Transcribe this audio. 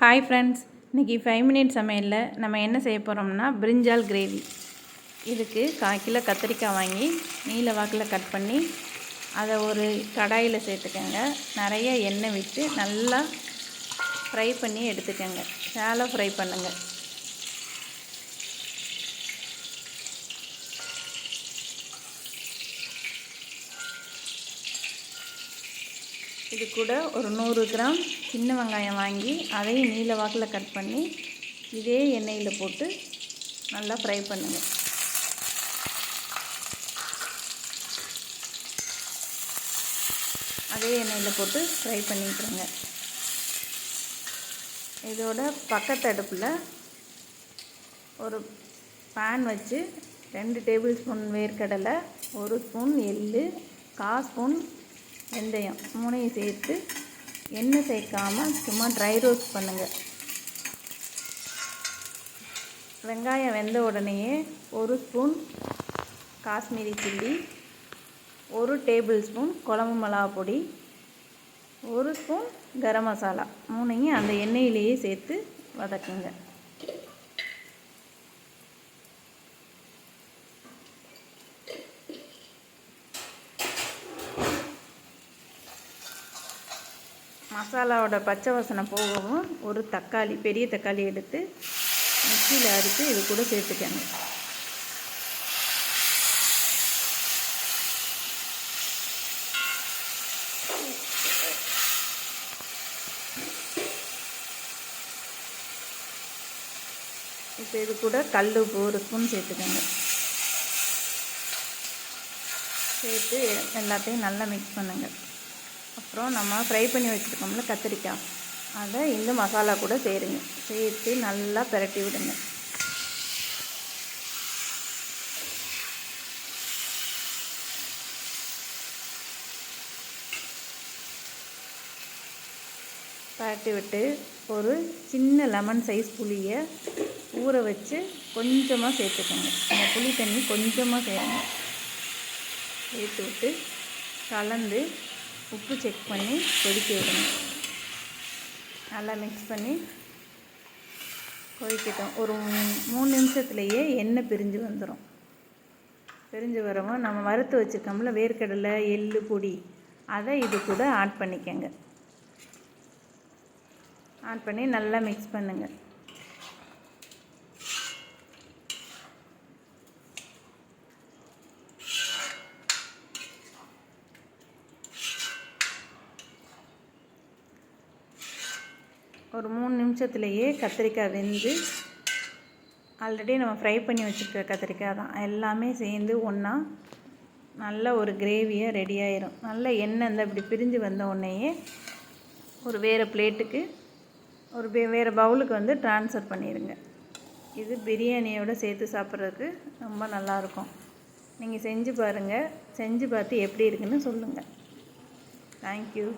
Hi friends, இன்றைக்கி 5 minute சமையலில் நம்ம என்ன செய்ய போகிறோம்னா பிரிஞ்சால் கிரேவி. இதுக்கு 1/4 கிலோ கத்திரிக்காய் வாங்கி நீல வாக்கில் கட் பண்ணி அதை ஒரு கடாயில் சேர்த்துக்கங்க. நிறைய எண்ணெய் விட்டு நல்லா ஃப்ரை பண்ணி எடுத்துக்கங்க. ஷாலோ ஃப்ரை பண்ணுங்கள். இது கூட ஒரு 100 கிராம் சின்ன வெங்காயம் வாங்கி அதையும் நீல வாக்கில் கட் பண்ணி இதே எண்ணெயில் போட்டு நல்லா ஃப்ரை பண்ணுங்கள். அதே எண்ணெயில் போட்டு ஃப்ரை பண்ணிட்டுருங்க. இதோட பக்கத்து அடுப்பில் ஒரு பேன் வச்சு 2 டேபிள் ஸ்பூன் வேர்க்கடலை, 1 ஸ்பூன் எள்ளு, 1/4 ஸ்பூன் வெந்தயம் 3ஐயும் சேர்த்து எண்ணெய் சேர்க்காமல் சும்மா ட்ரை ரோஸ்ட் பண்ணுங்கள். வெங்காயம் வெந்த உடனேயே 1 spoon Kashmiri chilli, 1 table spoon குழம்பு மிளகா பொடி, 1 ஸ்பூன் கரம் மசாலா 3ஐயும் அந்த எண்ணெயிலேயே சேர்த்து வதக்குங்க. மசாலாவோட பச்சை வாசனை போகவும் ஒரு தக்காளி, பெரிய தக்காளி எடுத்து மிக்சியில் அரைத்து இது கூட சேர்த்துக்கங்க. இப்போ இது கூட கல் உப்பு 1 ஸ்பூன் சேர்த்துக்கங்க. சேர்த்து எல்லாத்தையும் நல்லா மிக்ஸ் பண்ணுங்கள். அப்புறம் நம்ம ஃப்ரை பண்ணி வச்சுருக்கோம்ல கத்திரிக்காய், அதை இந்த மசாலா கூட சேருங்க. சேர்த்து நல்லா பிரட்டி விடுங்க. பிரட்டி விட்டு ஒரு சின்ன லெமன் சைஸ் புளியை ஊற வச்சு கொஞ்சமாக சேர்த்துக்கோங்க. அந்த புளி தண்ணி கொஞ்சமாக சேருங்க. சேர்த்து விட்டு கலந்து உப்பு செக் பண்ணி கொதிக்க விடுங்க. நல்லா மிக்ஸ் பண்ணி கொதிக்கட்டும். ஒரு 3 நிமிஷத்துலேயே எண்ணெய் பிரிஞ்சு வந்துடும். பிரிஞ்சு வரவும் நம்ம வறுத்து வச்சுருக்கோம்ல வேர்க்கடலை, எள்ளு பொடி, அதை இது கூட ஆட் பண்ணிக்கங்க. ஆட் பண்ணி நல்லா மிக்ஸ் பண்ணுங்கள். ஒரு 3 நிமிஷத்துலேயே கத்திரிக்காய் வெந்து, ஆல்ரெடி நம்ம ஃப்ரை பண்ணி வச்சுருக்க கத்திரிக்காய் தான், எல்லாமே சேர்ந்து ஒன்றா நல்ல ஒரு கிரேவியாக ரெடி ஆயிரும். நல்ல எண்ணெய் இந்த இப்படி பிரிஞ்சு வந்த உடனேயே ஒரு வேறு பிளேட்டுக்கு வேறு பவுலுக்கு வந்து ட்ரான்ஸ்ஃபர் பண்ணிடுங்க. இது பிரியாணியோடு சேர்த்து சாப்பிட்றதுக்கு ரொம்ப நல்லாயிருக்கும். நீங்கள் செஞ்சு பாருங்கள். செஞ்சு பார்த்து எப்படி இருக்குன்னு சொல்லுங்கள். தேங்க்யூ.